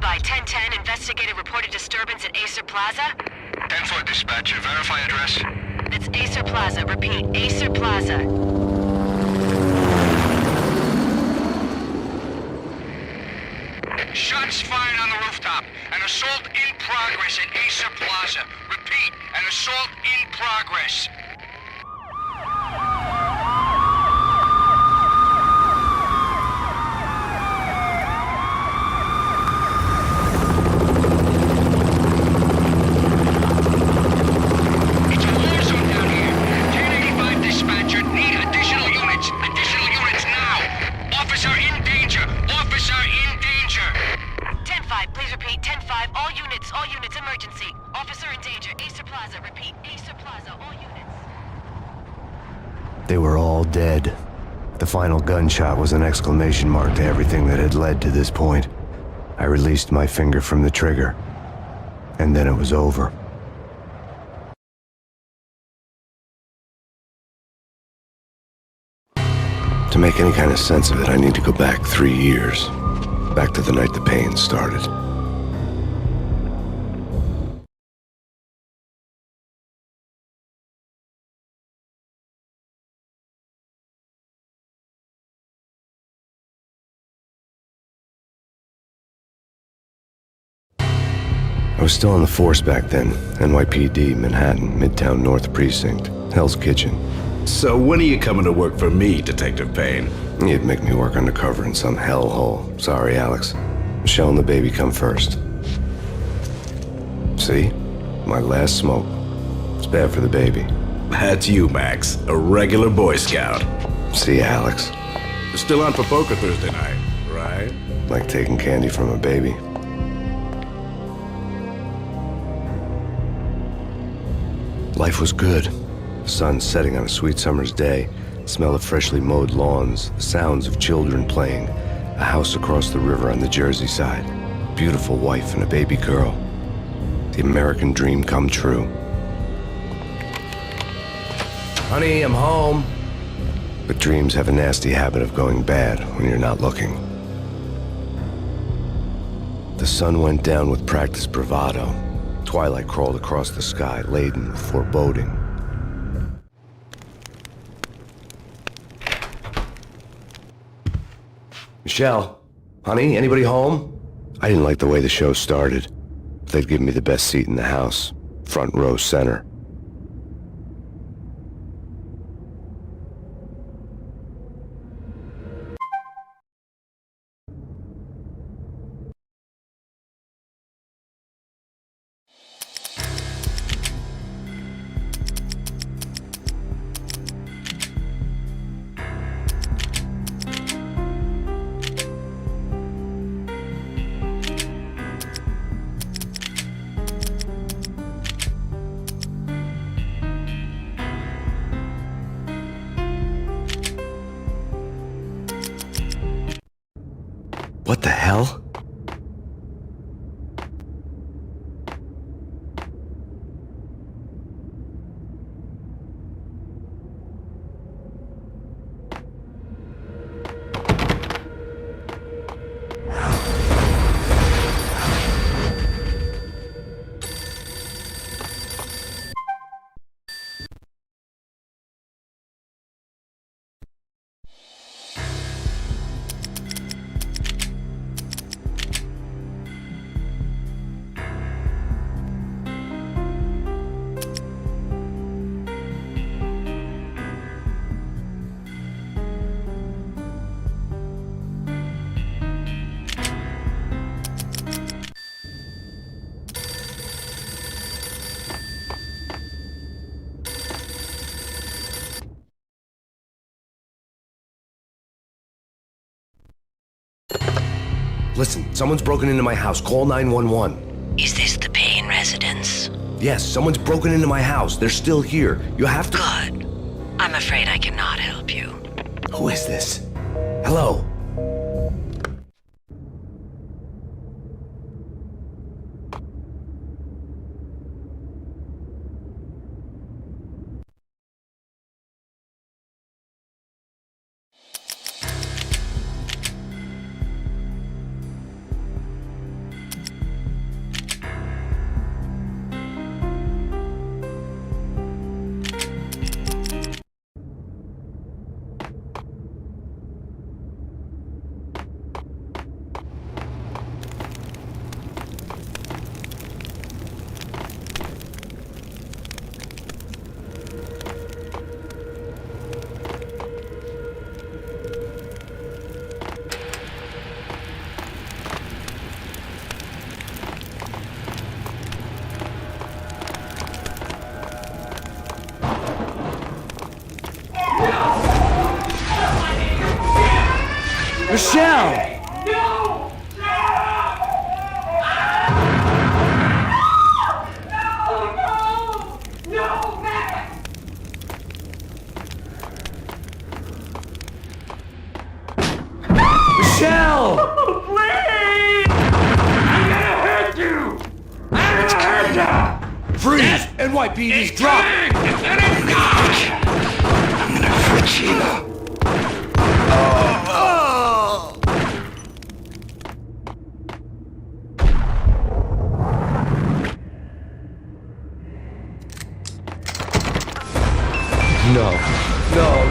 by. 1010, investigated reported disturbance at Acer Plaza. 10-4 dispatcher, verify address. It's Acer Plaza, repeat, Acer Plaza. Shots fired on the rooftop. An assault in progress at Acer Plaza. Repeat, an assault in progress. It's a war zone down here. 1085 dispatcher, need additional units. Additional units now. Officer in danger. Officer in danger. 10-5, please repeat, 10-5, all units, emergency. Officer in danger, Acer Plaza, repeat, Acer Plaza, all units. They were all dead. The final gunshot was an exclamation mark to everything that had led to this point. I released my finger from the trigger, and then it was over. To make any kind of sense of it, I need to go back 3 years. Back to the night the Payne started. I was still on the force back then. NYPD, Manhattan, Midtown North Precinct, Hell's Kitchen. So when are you coming to work for me, Detective Payne? You'd make me work undercover in some hellhole. Sorry, Alex. Michelle and the baby come first. See? My last smoke. It's bad for the baby. That's you, Max. A regular Boy Scout. See, Alex. You're still on for poker Thursday night, right? Like taking candy from a baby. Life was good. The sun setting on a sweet summer's day, the smell of freshly mowed lawns, the sounds of children playing, a house across the river on the Jersey side, beautiful wife and a baby girl. The American dream come true. Honey, I'm home. But dreams have a nasty habit of going bad when you're not looking. The sun went down with practiced bravado. Twilight crawled across the sky, laden with foreboding. Michelle, honey, anybody home? I didn't like the way the show started. They'd give me the best seat in the house, front row center. What the hell? Listen, someone's broken into my house. Call 911. Is this the Payne residence? Yes, someone's broken into my house. They're still here. You have to... Good. I'm afraid I cannot help you. Who is this? Hello? Michelle! No! No, Matt! Michelle! Please! I'm gonna hurt you! I'm gonna hurt you! Freeze! NYPD's drop! Let him go! I'm gonna hurt you.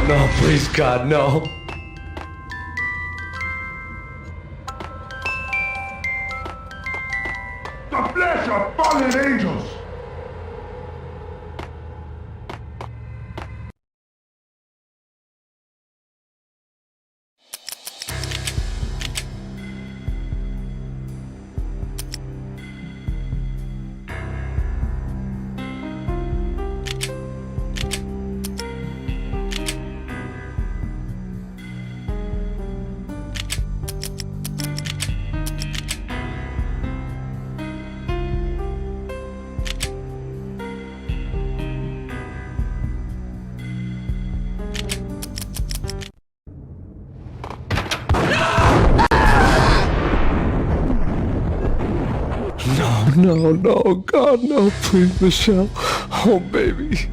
No, please God, no. The flesh of fallen angels! No, God, no, please, Michelle. Oh, baby.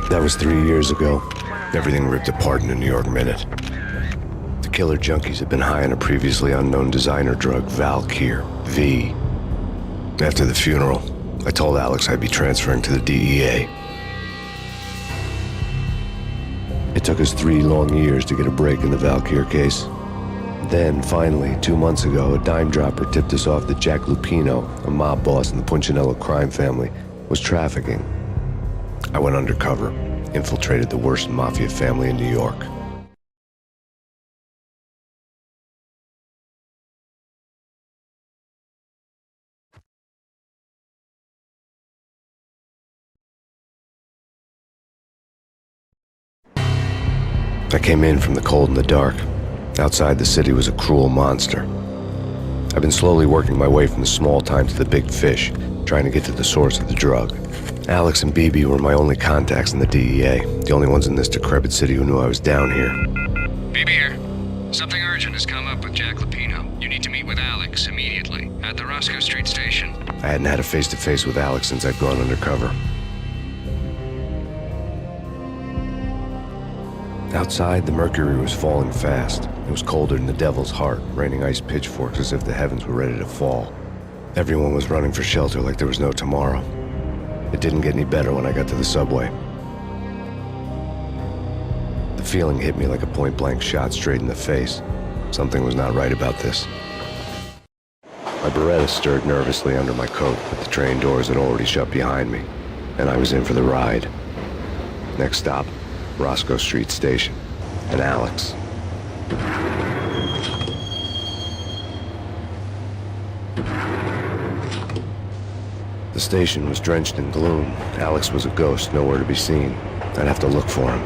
That was 3 years ago. Everything ripped apart in a New York minute. The killer junkies had been high on a previously unknown designer drug, Valkyr, V. After the funeral, I told Alex I'd be transferring to the DEA. It took us 3 long years to get a break in the Valkyr case. Then, finally, 2 months ago, a dime dropper tipped us off that Jack Lupino, a mob boss in the Punchinello crime family, was trafficking. I went undercover, infiltrated the worst mafia family in New York. I came in from the cold and the dark. Outside the city was a cruel monster. I've been slowly working my way from the small time to the big fish, trying to get to the source of the drug. Alex and BB were my only contacts in the DEA, the only ones in this decrepit city who knew I was down here. BB here. Something urgent has come up with Jack Lupino. You need to meet with Alex immediately at the Roscoe Street station. I hadn't had a face-to-face with Alex since I'd gone undercover. Outside, the mercury was falling fast. It was colder than the devil's heart, raining ice pitchforks as if the heavens were ready to fall. Everyone was running for shelter like there was no tomorrow. It didn't get any better when I got to the subway. The feeling hit me like a point-blank shot straight in the face. Something was not right about this. My Beretta stirred nervously under my coat, but the train doors had already shut behind me, and I was in for the ride. Next stop, Roscoe Street Station, and Alex. The station was drenched in gloom. Alex was a ghost, nowhere to be seen. I'd have to look for him.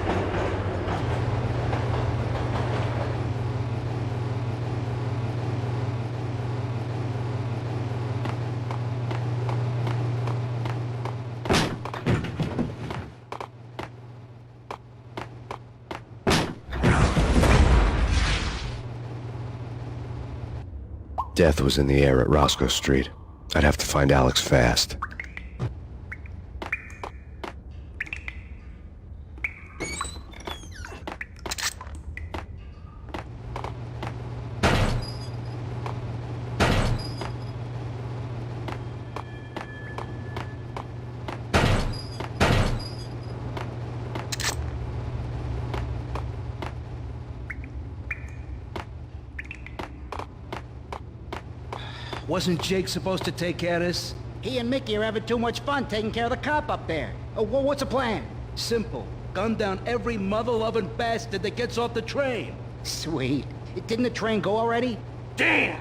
Death was in the air at Roscoe Street. I'd have to find Alex fast. Wasn't Jake supposed to take care of this? He and Mickey are having too much fun taking care of the cop up there. What's the plan? Simple. Gun down every mother-loving bastard that gets off the train. Sweet. Didn't the train go already? Damn!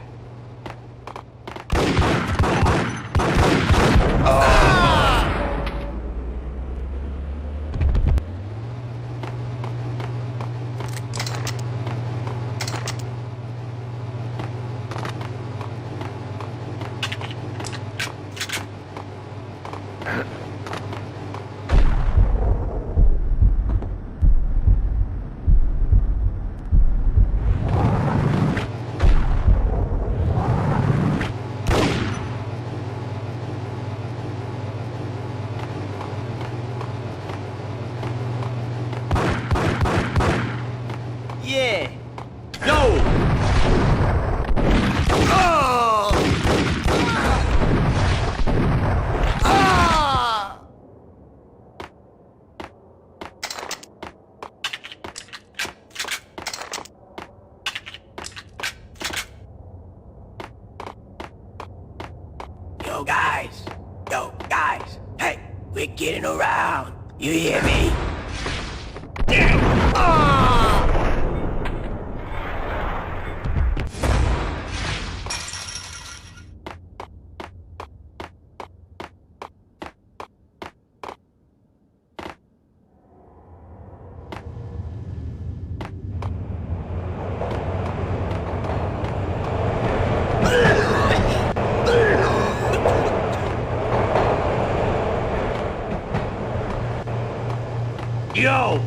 Yeah. Yo, guys, hey, we're getting around. You hear me? Yo!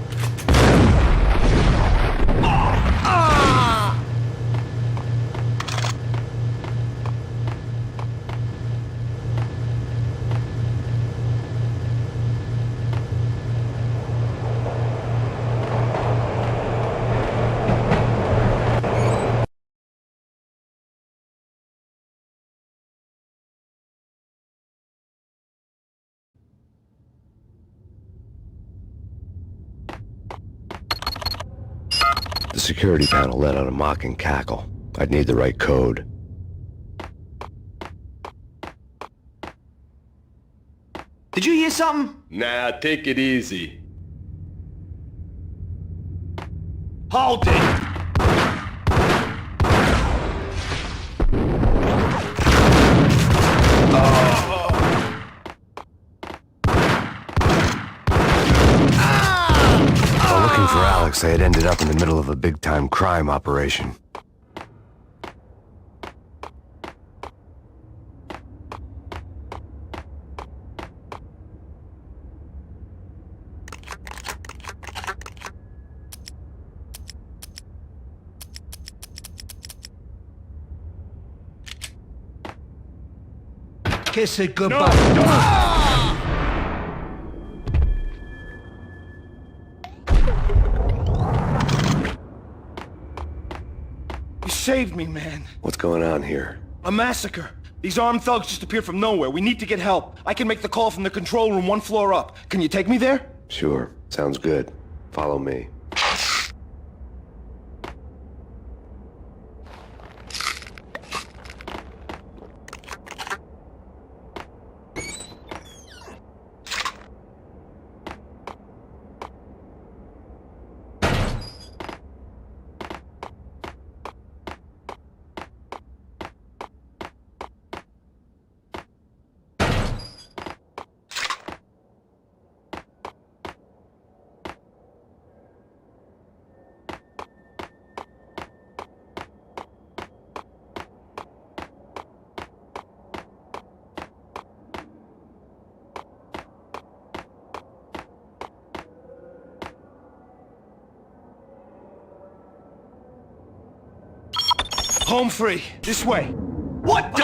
The security panel let out a mocking cackle. I'd need the right code. Did you hear something? Nah, take it easy. Hold it! While looking for Alex, I had ended up in the middle of a big-time crime operation. Kiss it goodbye. You saved me, man. What's going on here? A massacre. These armed thugs just appeared from nowhere. We need to get help. I can make the call from the control room 1 floor up. Can you take me there? Sure, sounds good. Follow me. Home free. This way. What the?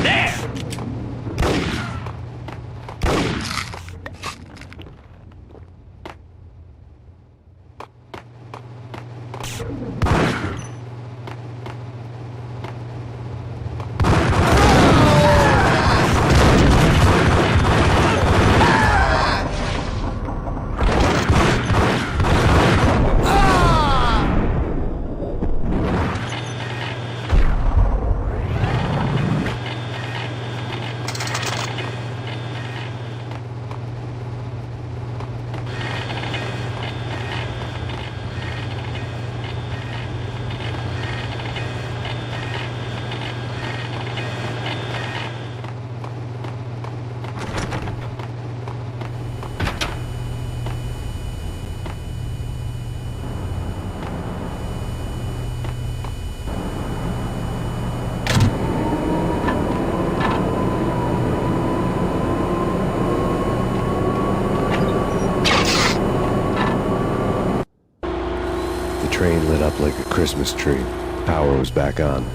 There! Christmas tree. Power was back on.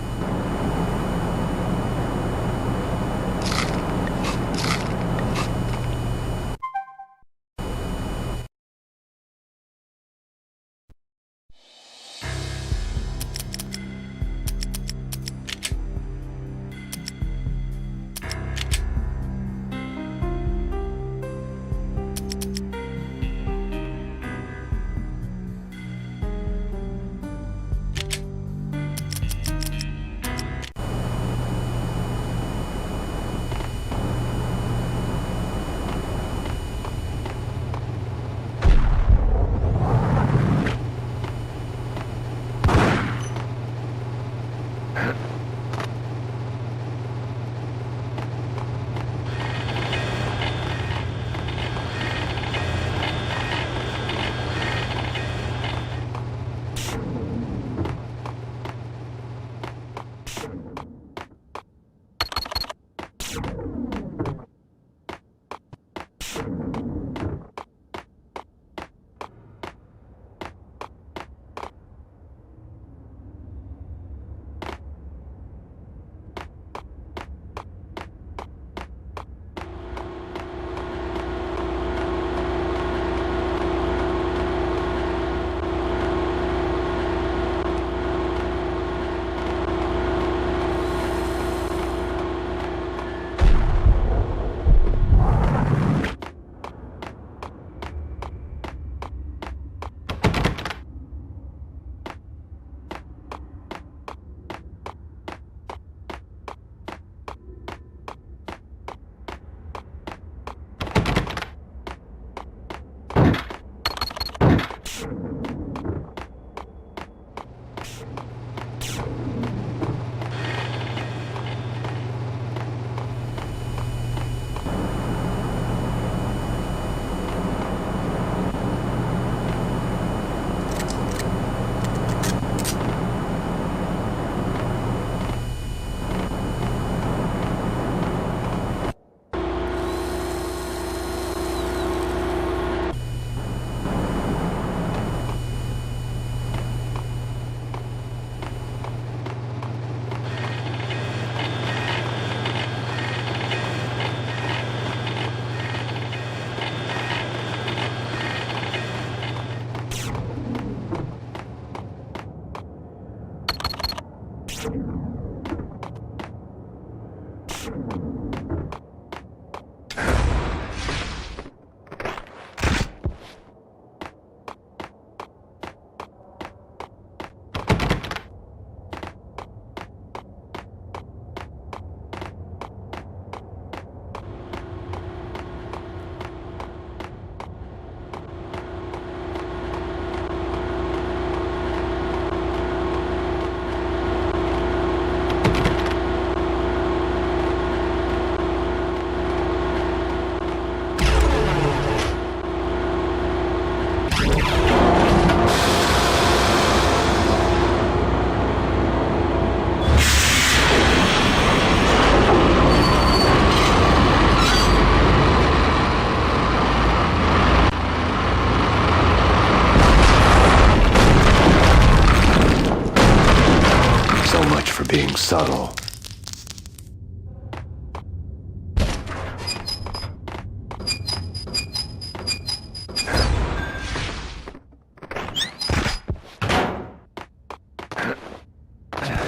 Being subtle.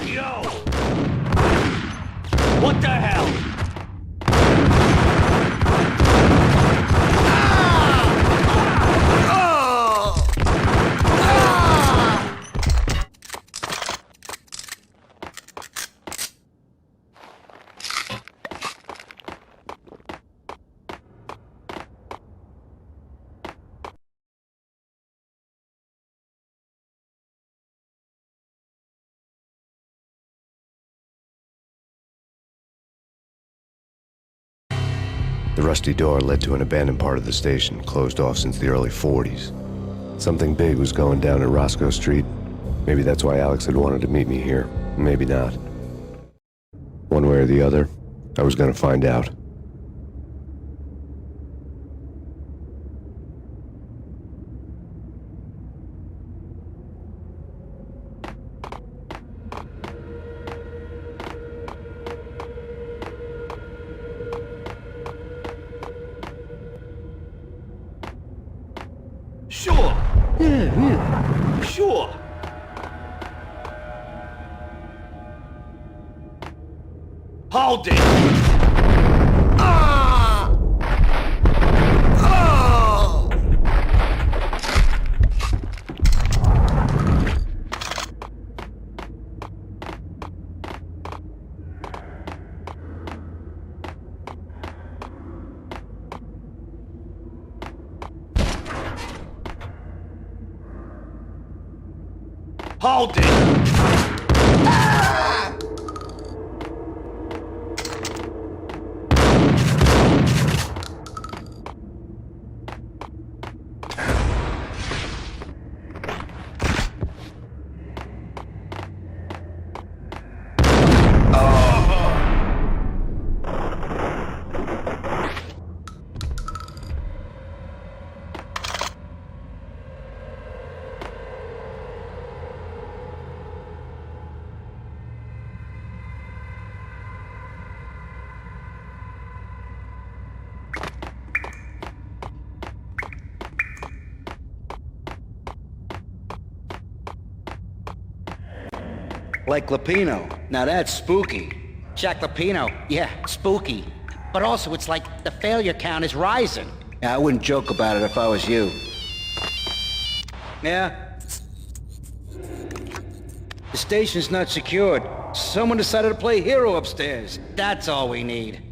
Yo! What the hell? The rusty door led to an abandoned part of the station, closed off since the early 40s. Something big was going down at Roscoe Street. Maybe that's why Alex had wanted to meet me here. Maybe not. One way or the other, I was gonna find out. Hold it! Hold it! Like Lapino. Now that's spooky. Jack Lapino, yeah, spooky. But also, it's like the failure count is rising. Yeah, I wouldn't joke about it if I was you. Yeah? The station's not secured. Someone decided to play hero upstairs. That's all we need.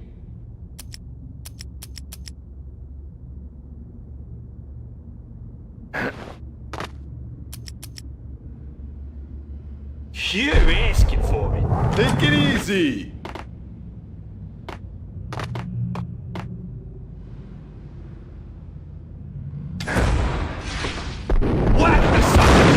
You're asking for it. Take it easy. Whack the sucker!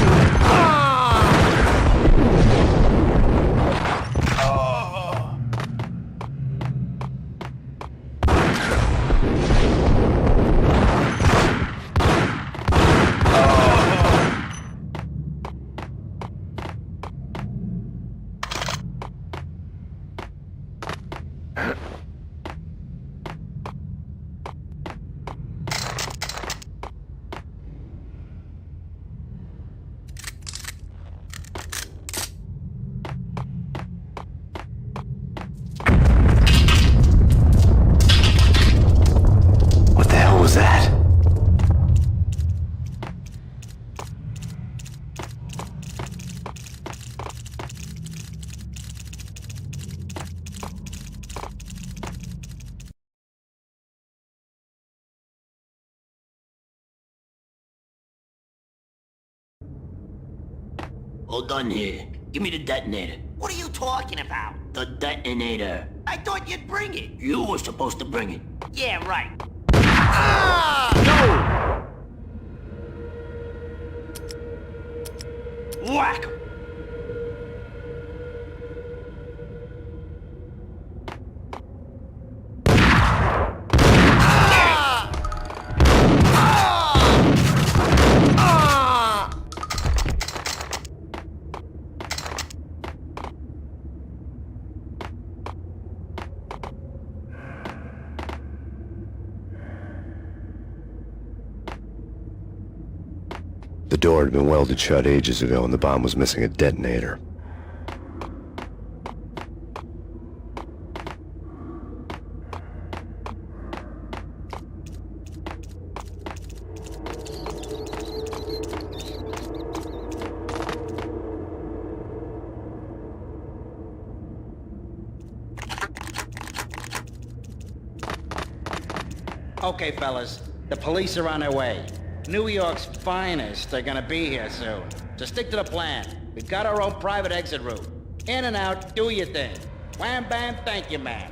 What the hell was that? All done here. Give me the detonator. What are you talking about? The detonator. I thought you'd bring it. You were supposed to bring it. Yeah, right. Whack 'em! The door had been welded shut ages ago and the bomb was missing a detonator. Okay, fellas. The police are on their way. New York's finest are gonna be here soon. So stick to the plan. We've got our own private exit route. In and out, do your thing. Wham bam, thank you, man.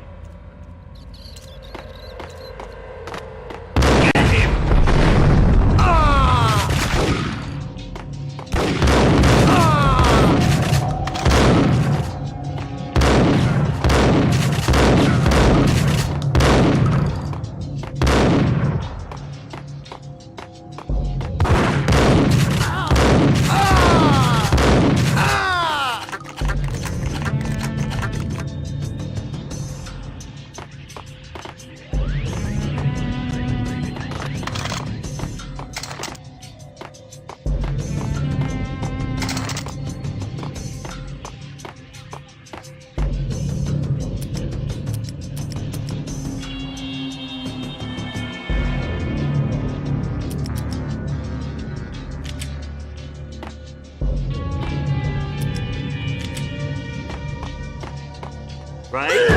right?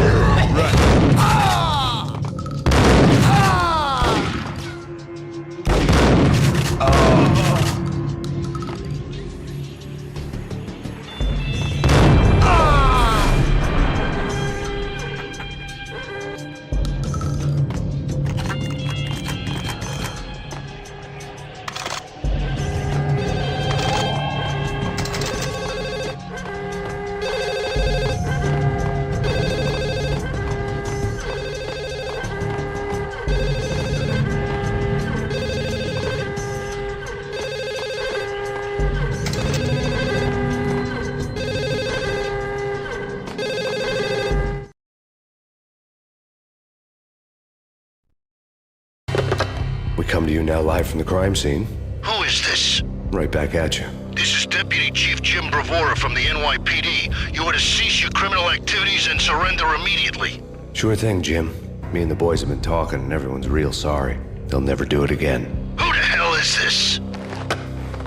We come to you now live from the crime scene. Who is this? Right back at you. This is Deputy Chief Jim Bravura from the NYPD. You are to cease your criminal activities and surrender immediately. Sure thing, Jim. Me and the boys have been talking and everyone's real sorry. They'll never do it again. Who the hell is this?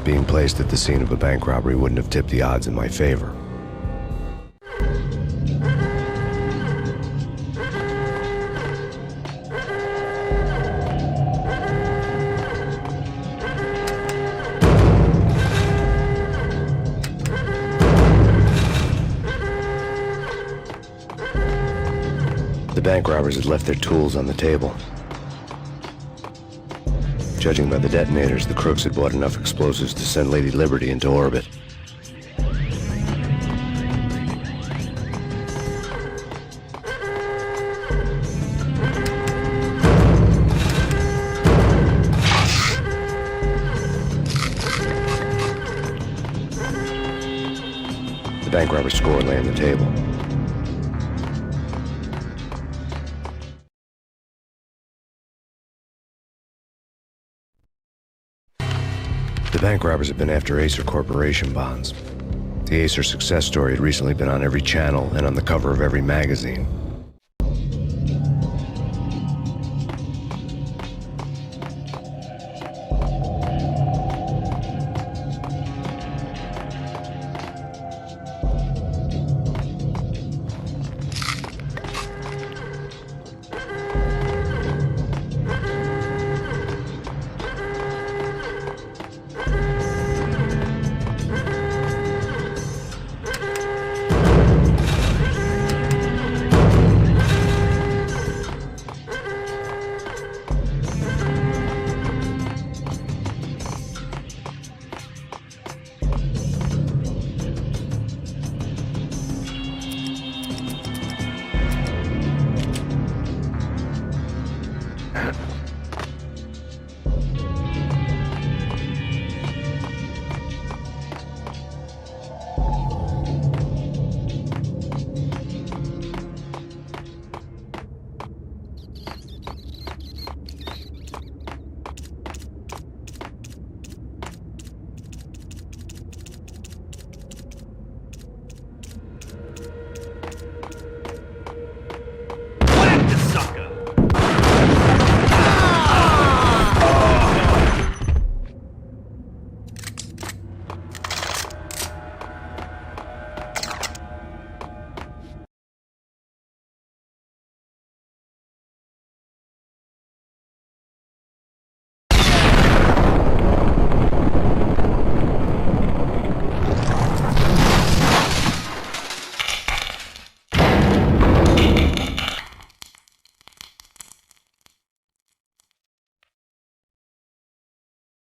Being placed at the scene of a bank robbery wouldn't have tipped the odds in my favor. The bank robbers had left their tools on the table. Judging by the detonators, the crooks had bought enough explosives to send Lady Liberty into orbit. The bank robbers' score lay on the table. The bank robbers had been after Acer Corporation bonds. The Acer success story had recently been on every channel and on the cover of every magazine.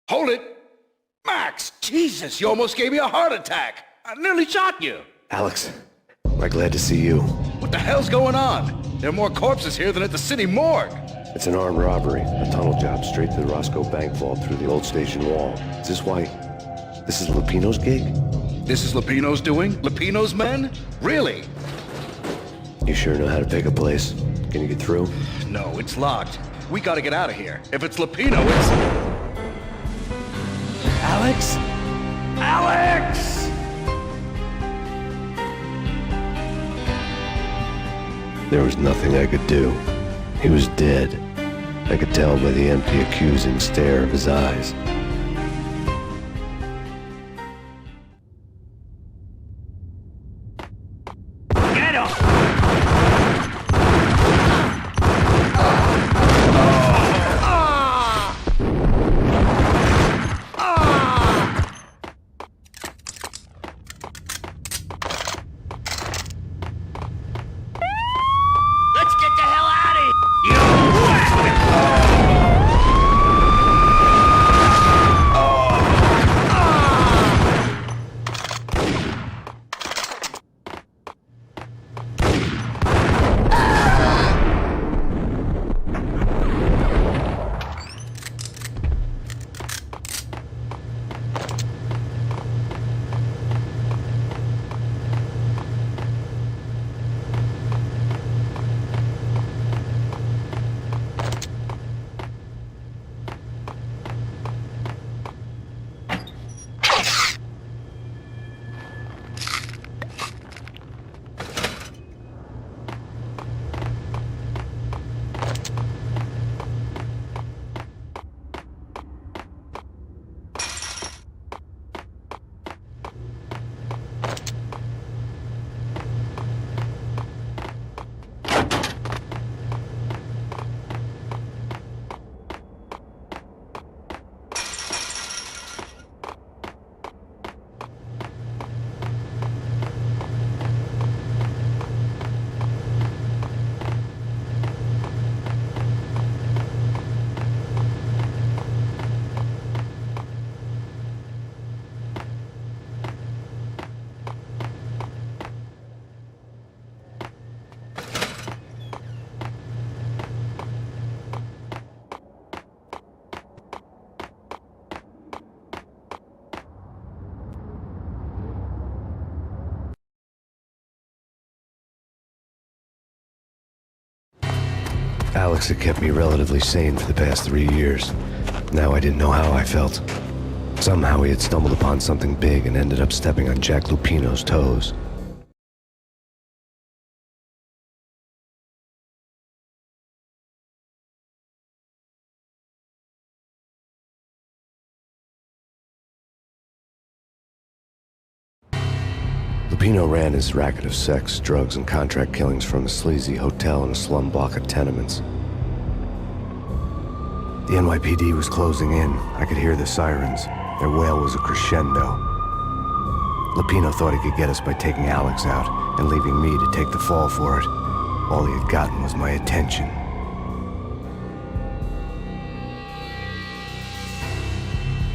Hold it! Max! Jesus, you almost gave me a heart attack! I nearly shot you! Alex, we're glad to see you. What the hell's going on? There are more corpses here than at the city morgue! It's an armed robbery, a tunnel job straight to the Roscoe bank vault through the old station wall. Is this why... this is Lupino's gig? This is Lupino's doing? Lupino's men? Really? You sure know how to pick a place. Can you get through? No, it's locked. We gotta get out of here. If it's Lupino, it's... Alex? Alex! There was nothing I could do. He was dead. I could tell by the empty, accusing stare of his eyes. Get him! Alex had kept me relatively sane for the past 3 years. Now I didn't know how I felt. Somehow he had stumbled upon something big and ended up stepping on Jack Lupino's toes. Lupino ran his racket of sex, drugs, and contract killings from a sleazy hotel in a slum block of tenements. The NYPD was closing in. I could hear the sirens. Their wail was a crescendo. Lupino thought he could get us by taking Alex out and leaving me to take the fall for it. All he had gotten was my attention.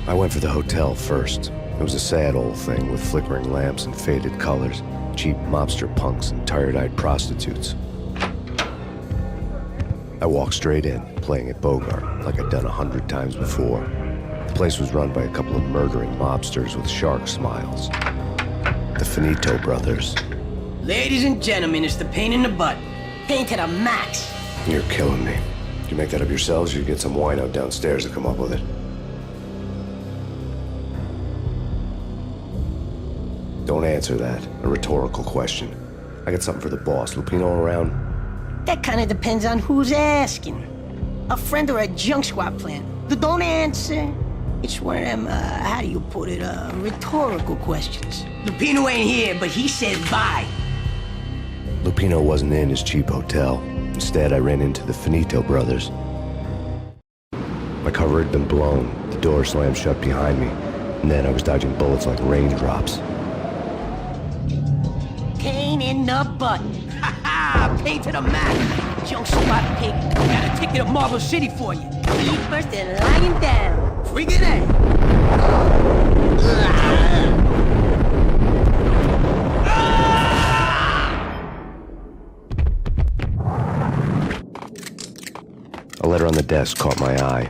I went for the hotel first. It was a sad old thing with flickering lamps and faded colors, cheap mobster punks and tired-eyed prostitutes. I walked straight in, playing at Bogart, like I'd done 100 times before. The place was run by a couple of murdering mobsters with shark smiles. The Finito brothers. Ladies and gentlemen, it's the Payne in the butt. Payne to the max. You're killing me. Did you make that up yourselves, or you get some wine out downstairs to come up with it? Don't answer that. A rhetorical question. I got something for the boss. Lupino around? That kind of depends on who's asking. A friend or a junk squad plan. Don't answer. It's one of them, how do you put it, rhetorical questions. Lupino ain't here, but he said bye. Lupino wasn't in his cheap hotel. Instead, I ran into the Finito brothers. My cover had been blown. The door slammed shut behind me. And then I was dodging bullets like raindrops. Payne in the butt. Ha ha! Payne to the max. Junk squad pig. Got a ticket to Marble City for you. Eat first and lying down. Freaking A. A letter on the desk caught my eye.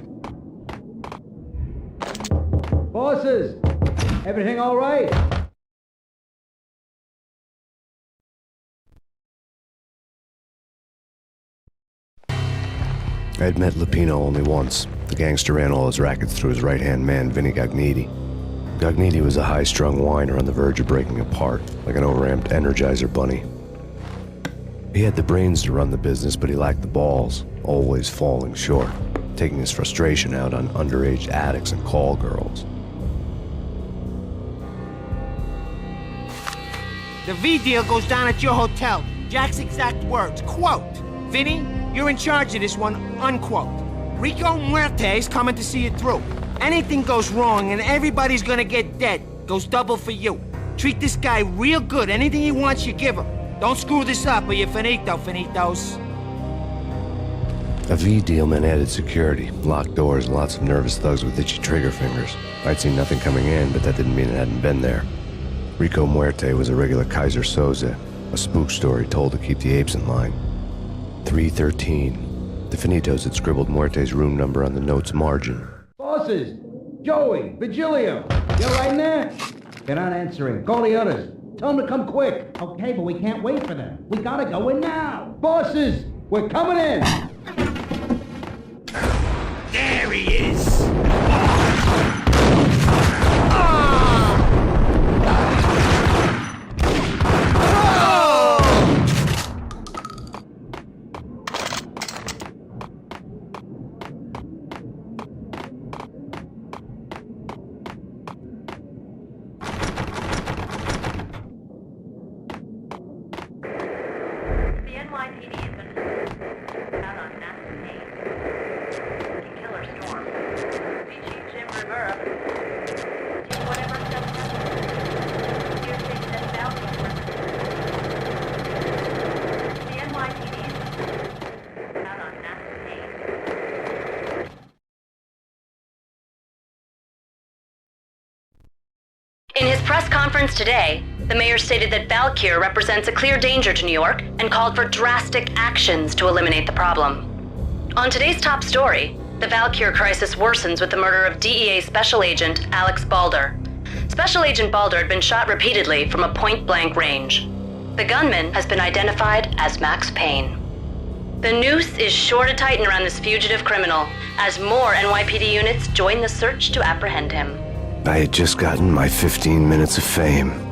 Bosses, everything all right? I had met Lupino only once. The gangster ran all his rackets through his right-hand man, Vinny Gagniti. Gagniti was a high-strung whiner on the verge of breaking apart, like an overamped Energizer bunny. He had the brains to run the business, but he lacked the balls, always falling short, taking his frustration out on underage addicts and call girls. The V deal goes down at your hotel. Jack's exact words, quote, "Vinny, you're in charge of this one," unquote. Rico Muerte's coming to see it through. Anything goes wrong and everybody's gonna get dead. Goes double for you. Treat this guy real good. Anything he wants, you give him. Don't screw this up or you're finito, finitos. A V deal meant added security, locked doors, and lots of nervous thugs with itchy trigger fingers. I'd seen nothing coming in, but that didn't mean it hadn't been there. Rico Muerte was a regular Kaiser Soze, a spook story told to keep the apes in line. 313. The Finitos had scribbled Muerte's room number on the note's margin. Bosses, Joey, Vigilio, you right in there? They're not answering. Call the others. Tell them to come quick. Okay, but we can't wait for them. We gotta go in now. Bosses, we're coming in. There he is. In his press conference today, the mayor stated that Valkyr represents a clear danger to New York and called for drastic actions to eliminate the problem. On today's top story, the Valkyr crisis worsens with the murder of DEA Special Agent Alex Balder. Special Agent Balder had been shot repeatedly from a point-blank range. The gunman has been identified as Max Payne. The noose is sure to tighten around this fugitive criminal as more NYPD units join the search to apprehend him. I had just gotten my 15 minutes of fame.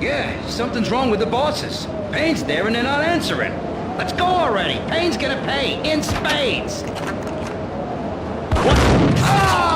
Yeah, something's wrong with the bosses. Payne's there and they're not answering. Let's go already. Payne's gonna pay in spades. What? Ah!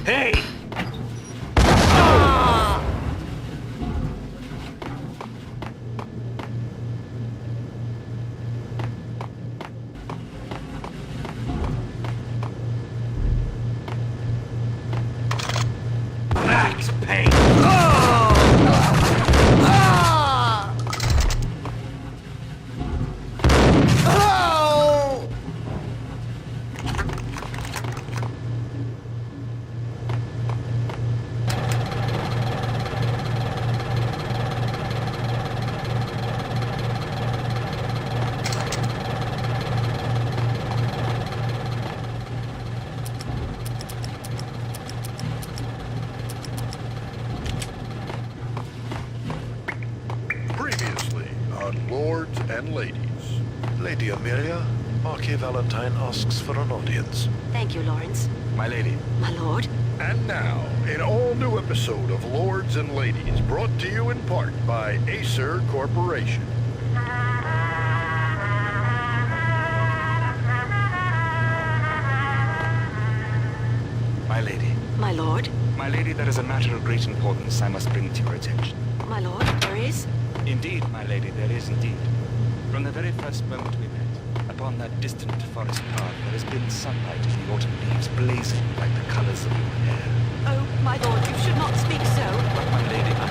Hey! Max Payne! Previously on Lords and Ladies. Lady Amelia, Marquis Valentine asks for an audience. Thank you, Lawrence. My lady. My lord. And now, an all-new episode of Lords and Ladies, brought to you in part by Acer Corporation. My lady. My lord. My lady, there is a matter of great importance I must bring to your attention. My lord, there is? Indeed, my lady, there is indeed. From the very first moment we met, upon that distant forest path, there has been sunlight in the autumn leaves blazing like the colors of your hair. Oh, my lord, you should not speak so. But my lady, I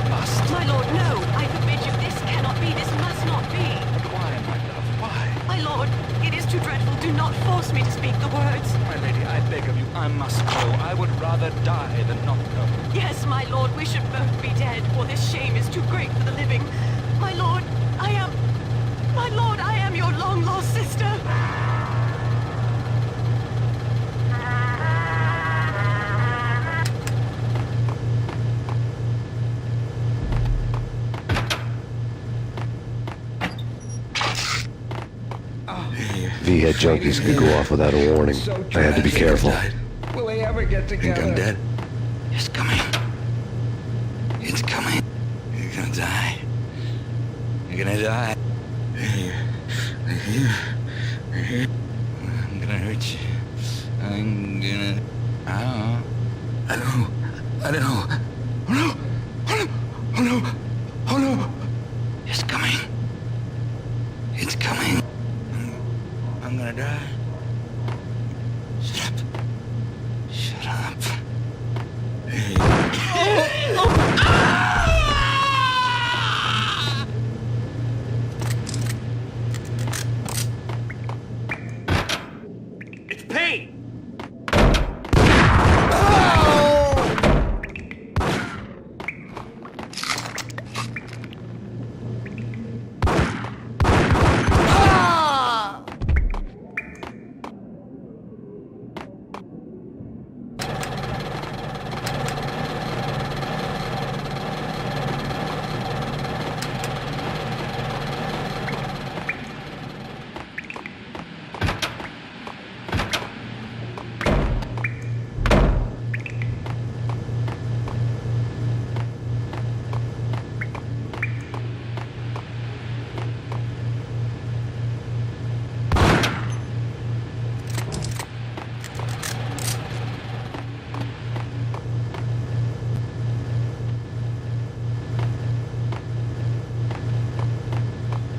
must. My lord, no. I forbid you. This cannot be. This must not be. But why, my love, why? My lord, it is too dreadful. Do not force me to speak the words. My lady, I beg of you, I must go. I would rather die than not go. Yes, my lord, we should both be dead, for this shame is too great for the living. My lord, I am... My lord, I am your long-lost sister. V-head junkies could go off without a warning. I had to be careful. Will they ever get together? Think I'm dead? It's coming. It's coming. You're gonna die. You're gonna die. I'm gonna hurt you. I'm gonna... I don't know. Oh no! Oh no! It's coming. It's coming. I'm gonna die. Shut up. Shut up. It's Payne!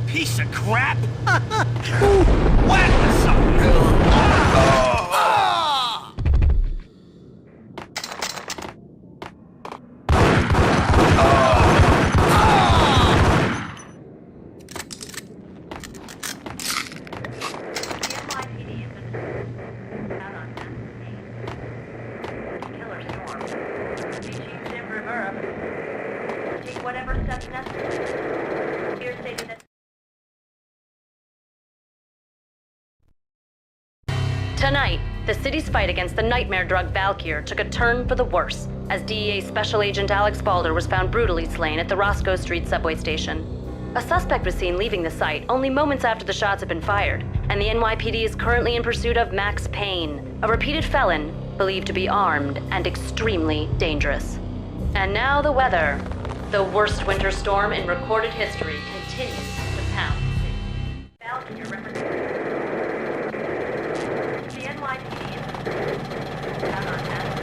Piece of crap! What? Whatever steps necessary. Here stated that tonight, the city's fight against the nightmare drug Valkyr took a turn for the worse, as DEA Special Agent Alex Balder was found brutally slain at the Roscoe Street subway station. A suspect was seen leaving the site only moments after the shots had been fired, and the NYPD is currently in pursuit of Max Payne, a repeated felon believed to be armed and extremely dangerous. And now the weather. The worst winter storm in recorded history continues to pound the city. Valkyr represents the NYPD is out on task.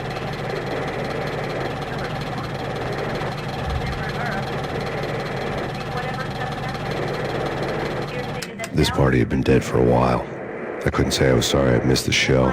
This party had been dead for a while. I couldn't say I was sorry I'd missed the show.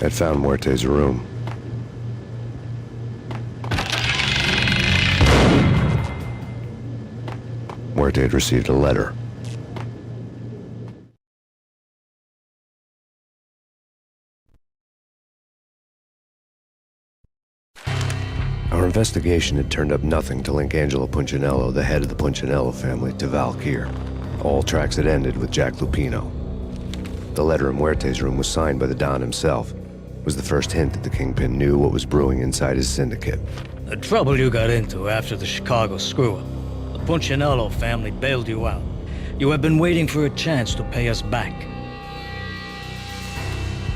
I'd found Muerte's room. Muerte had received a letter. investigation had turned up nothing to link Angelo Punchinello, the head of the Punchinello family, to Valkyr. All tracks had ended with Jack Lupino. The letter in Muerte's room was signed by the Don himself. It was the first hint that the Kingpin knew what was brewing inside his syndicate. The trouble you got into after the Chicago screw-up. The Punchinello family bailed you out. You have been waiting for a chance to pay us back.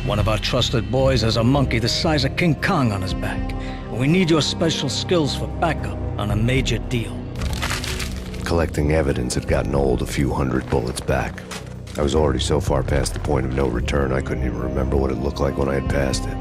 One of our trusted boys has a monkey the size of King Kong on his back. We need your special skills for backup on a major deal. Collecting evidence had gotten old a few hundred bullets back. I was already so far past the point of no return, I couldn't even remember what it looked like when I had passed it.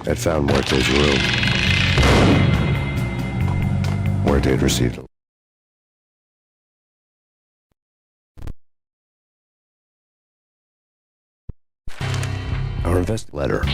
I'd found Muerte's room. Muerte had received our letter.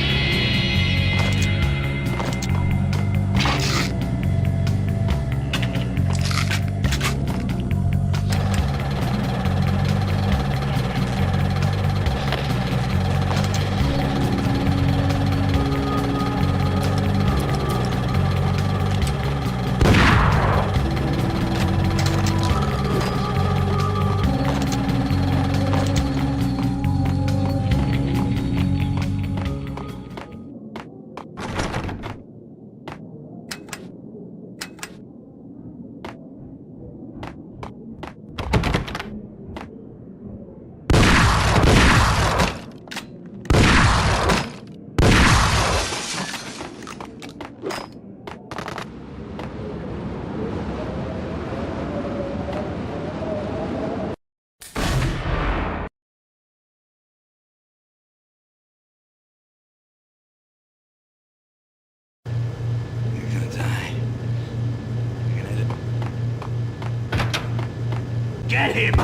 Get him!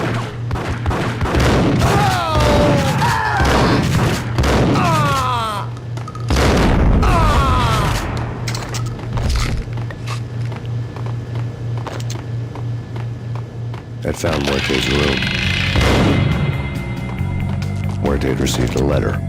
I'd found Muerte's room. Muerte had received a letter.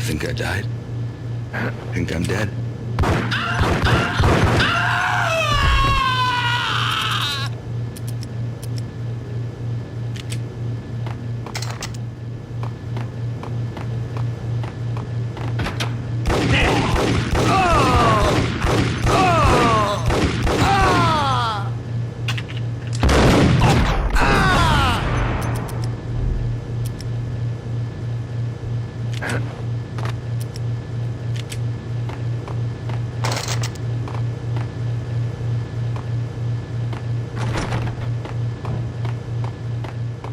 think I died. Think I'm dead.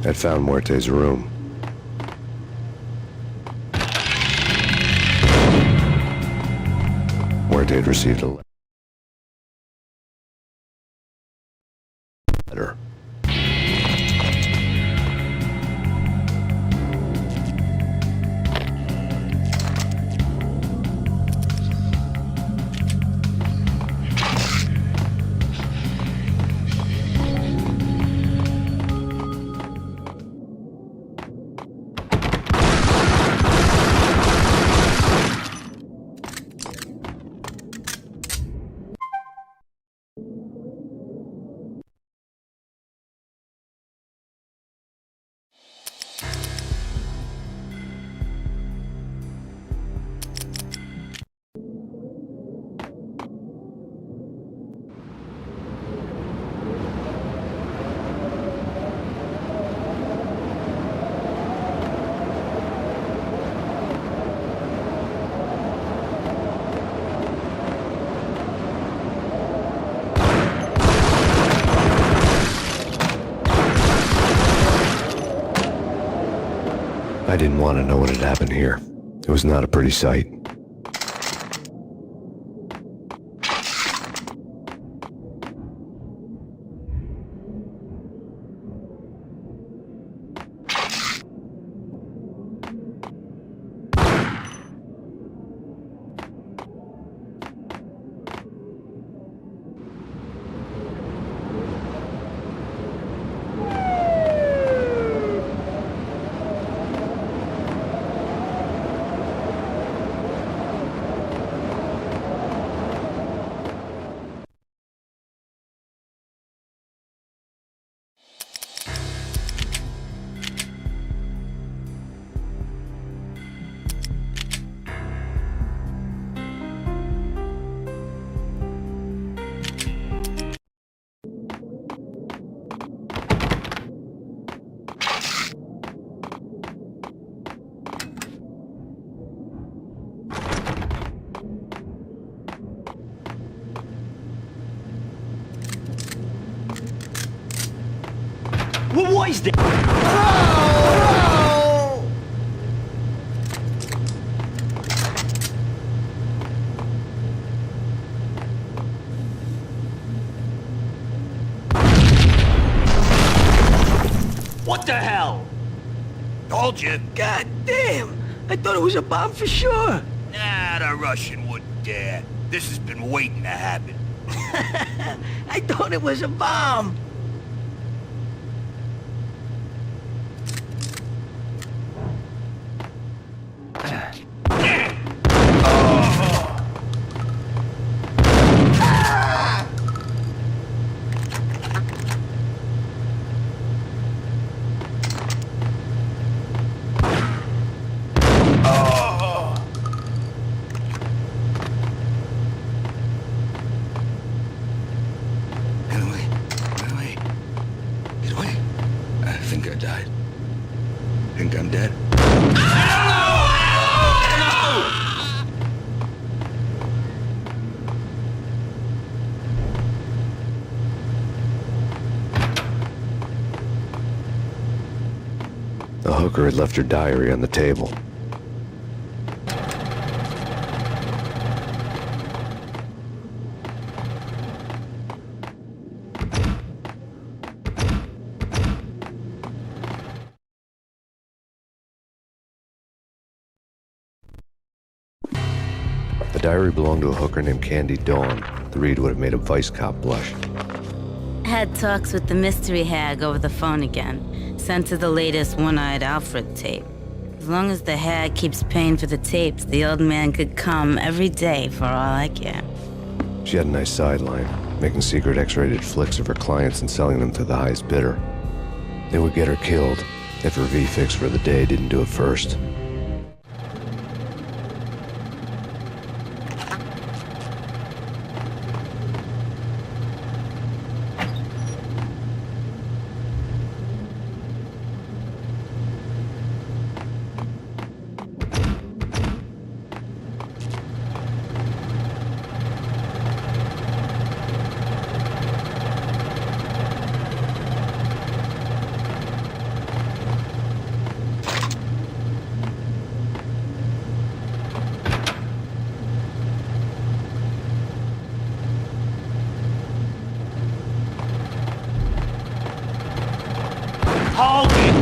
I'd found Muerte's room. Muerte had received a letter. I didn't want to know what had happened here. It was not a pretty sight. What was that? What the hell? Told you. God damn! I thought it was a bomb for sure. Nah, the Russian wouldn't dare. This has been waiting to happen. I thought it was a bomb. Think I'm dead? The hooker had left her diary on the table. The diary belonged to a hooker named Candy Dawn. The read would have made a vice cop blush. Had talks with the mystery hag over the phone again. Sent her the latest One-Eyed Alfred tape. As long as the hair keeps paying for the tapes, the old man could come every day for all I care. She had a nice sideline, making secret X-rated flicks of her clients and selling them to the highest bidder. They would get her killed if her V-fix for the day didn't do it first. Hold it!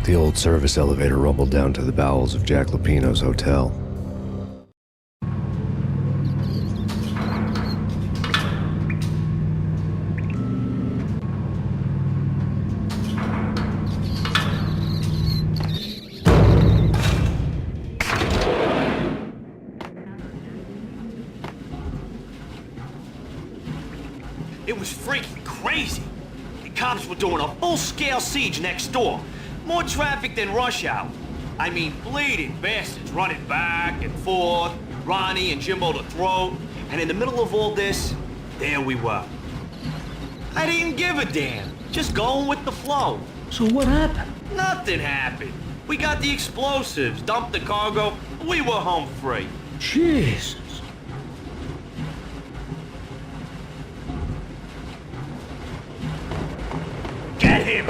The old service elevator rumbled down to the bowels of Jack Lupino's hotel. It was freaking crazy. The cops were doing a full-scale siege next door. More traffic than rush hour. I mean, bleeding bastards running back and forth, Ronnie and Jimbo to throat, and in the middle of all this, there we were. I didn't give a damn, just going with the flow. So what happened? Nothing happened. We got the explosives, dumped the cargo, we were home free. Jesus. Get him!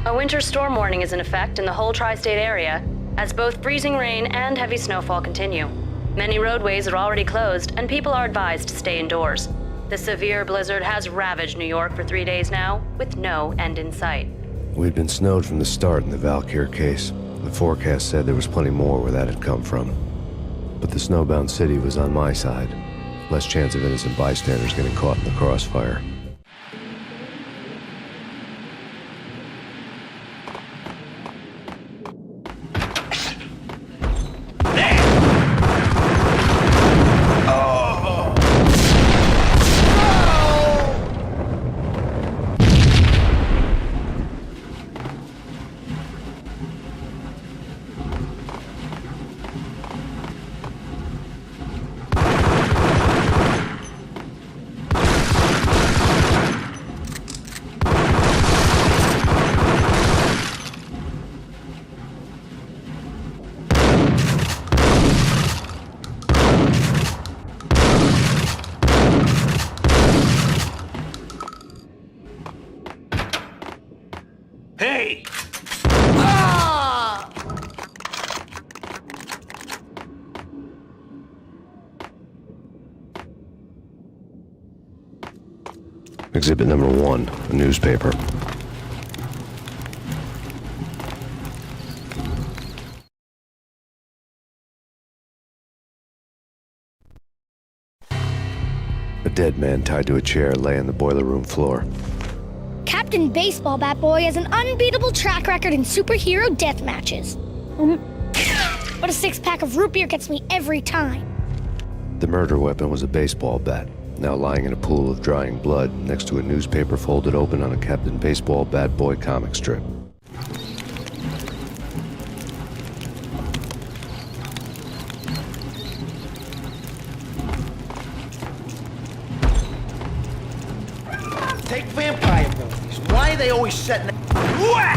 A winter storm warning is in effect in the whole tri-state area, as both freezing rain and heavy snowfall continue. Many roadways are already closed, and people are advised to stay indoors. The severe blizzard has ravaged New York for 3 days now, with no end in sight. We'd been snowed from the start in the Valkyr case. The forecast said there was plenty more where that had come from. But the snowbound city was on my side. Less chance of innocent bystanders getting caught in the crossfire. Exhibit number 1, a newspaper. A dead man tied to a chair lay on the boiler room floor. Captain Baseball Bat Boy has an unbeatable track record in superhero death matches. But a 6-pack of root beer gets me every time. The murder weapon was a baseball bat, now lying in a pool of drying blood next to a newspaper folded open on a Captain Baseball Bat Boy comic strip. Take vampire movies. Why are they always setting... Whack!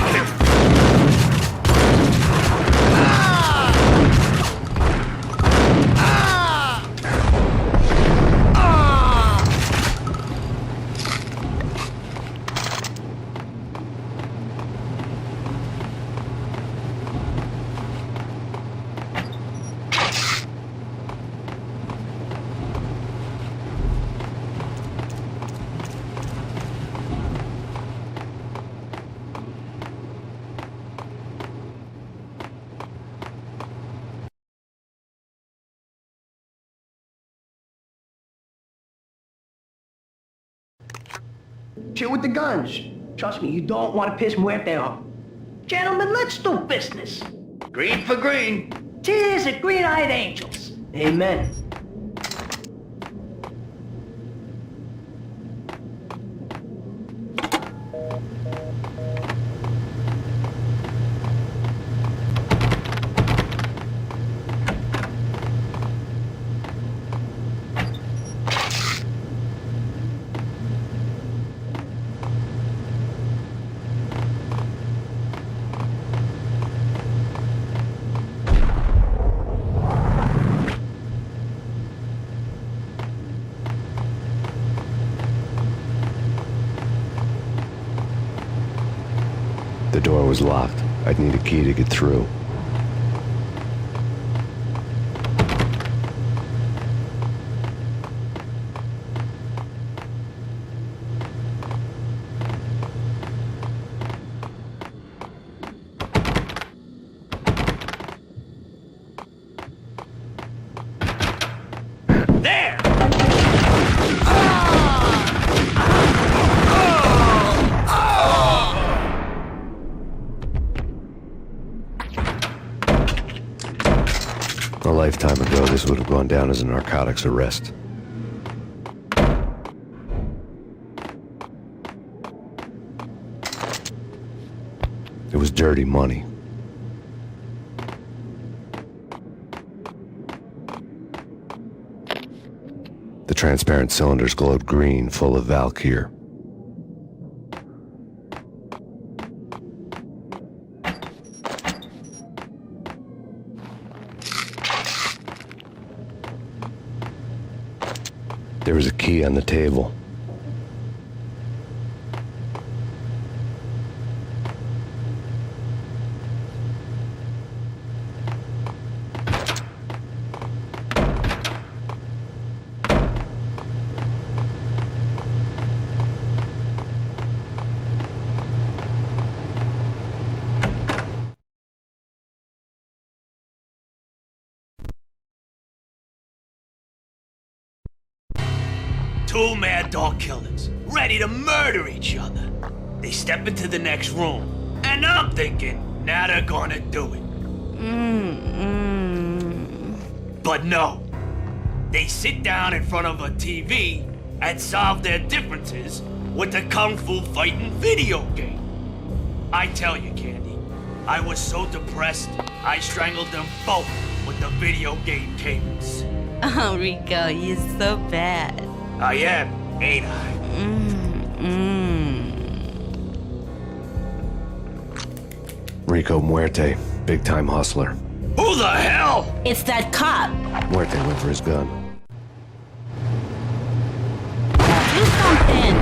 Chill with the guns. Trust me, you don't want to piss Muerte off. Gentlemen, let's do business. Green for green. Tears of green-eyed angels. Amen. The door was locked. I'd need a key to get through. There! A lifetime ago, this would have gone down as a narcotics arrest. It was dirty money. The transparent cylinders glowed green, full of Valkyr. There was a key on the table. Two mad dog killers, ready to murder each other. They step into the next room, and I'm thinking, now they're gonna do it. But no. They sit down in front of a TV and solve their differences with a kung fu fighting video game. I tell you, Candy, I was so depressed, I strangled them both with the video game cables. Oh, Rico, you're so bad. I am, ain't I? Rico Muerte, big-time hustler. Who the hell? It's that cop. Muerte went for his gun. Do something.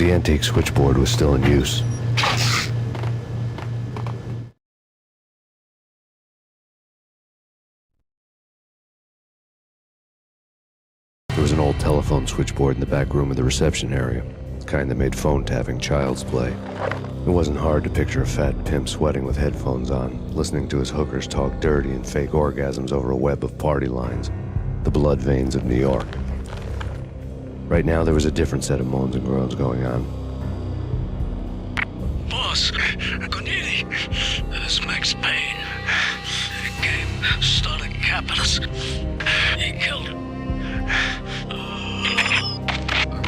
The antique switchboard was still in use. There was an old telephone switchboard in the back room of the reception area, the kind that made phone tapping child's play. It wasn't hard to picture a fat pimp sweating with headphones on, listening to his hookers talk dirty and fake orgasms over a web of party lines, the blood veins of New York. Right now, there was a different set of moans and groans going on. Boss, Cornelia, this is Max Payne. He came, started capitalist. He killed him.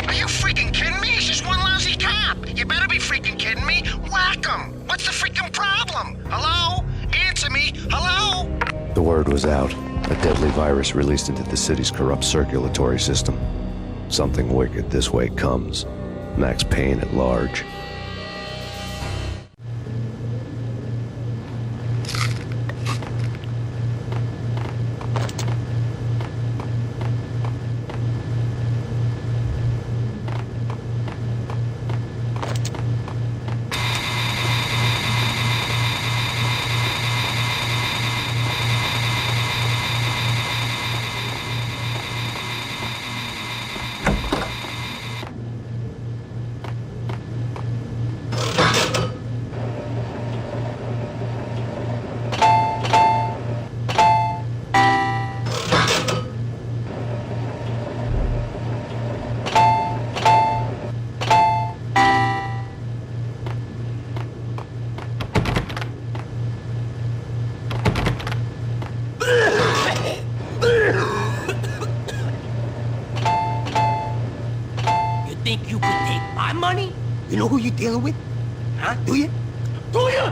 Are you freaking kidding me? He's just one lousy cop. You better be freaking kidding me. Whack him. What's the freaking problem? Hello? Answer me. Hello? The word was out. A deadly virus released into the city's corrupt circulatory system. Something wicked this way comes. Max Payne at large. Think you could take my money? You know who you're dealing with? Huh? Do you? Do you?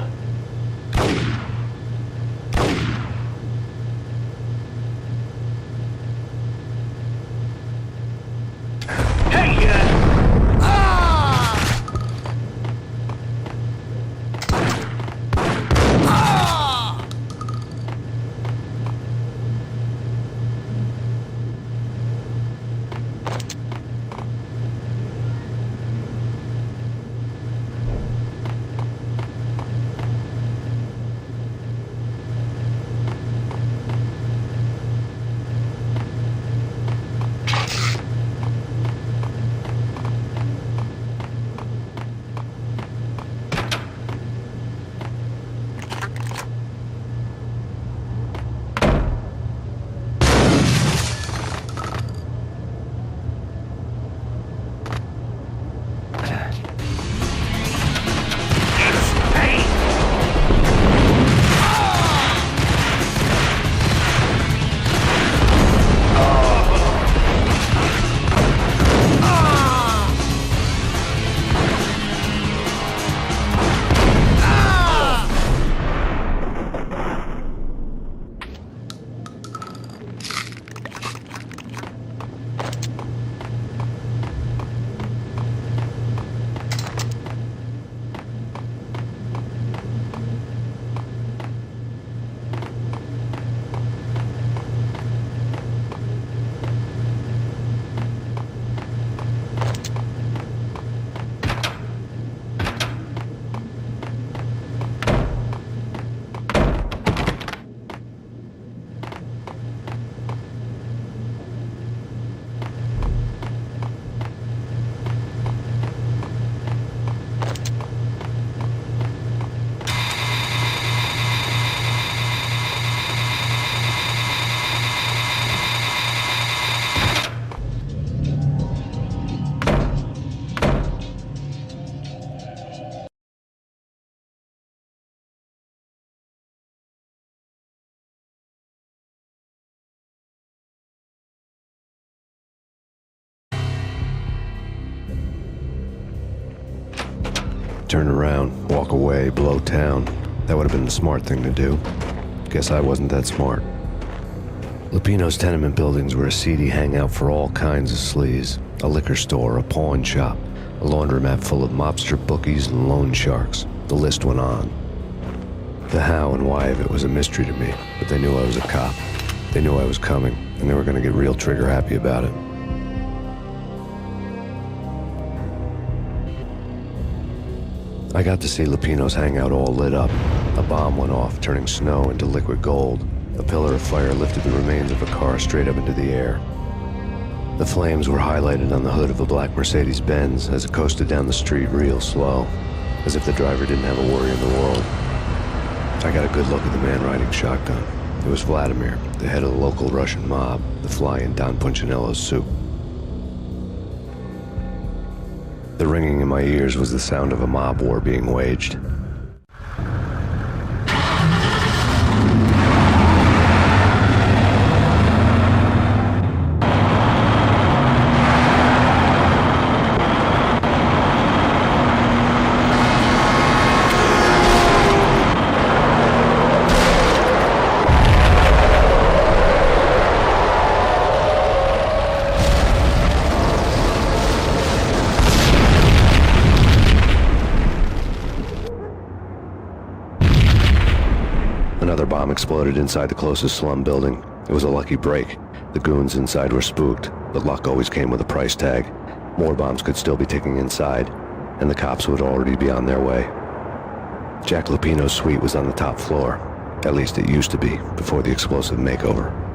Turn around, walk away, blow town. That would have been the smart thing to do. Guess I wasn't that smart. Lupino's tenement buildings were a seedy hangout for all kinds of sleaze. A liquor store, a pawn shop, a laundromat full of mobster bookies and loan sharks. The list went on. The how and why of it was a mystery to me, but they knew I was a cop. They knew I was coming, and they were going to get real trigger happy about it. I got to see Lupino's hangout all lit up. A bomb went off, turning snow into liquid gold. A pillar of fire lifted the remains of a car straight up into the air. The flames were highlighted on the hood of a black Mercedes-Benz as it coasted down the street real slow, as if the driver didn't have a worry in the world. I got a good look at the man riding shotgun. It was Vladimir, the head of the local Russian mob, the fly in Don Punchinello's soup. The ringing in my ears was the sound of a mob war being waged. Another bomb exploded inside the closest slum building. It was a lucky break. The goons inside were spooked, but luck always came with a price tag. More bombs could still be ticking inside, and the cops would already be on their way. Jack Lupino's suite was on the top floor. At least it used to be, before the explosive makeover.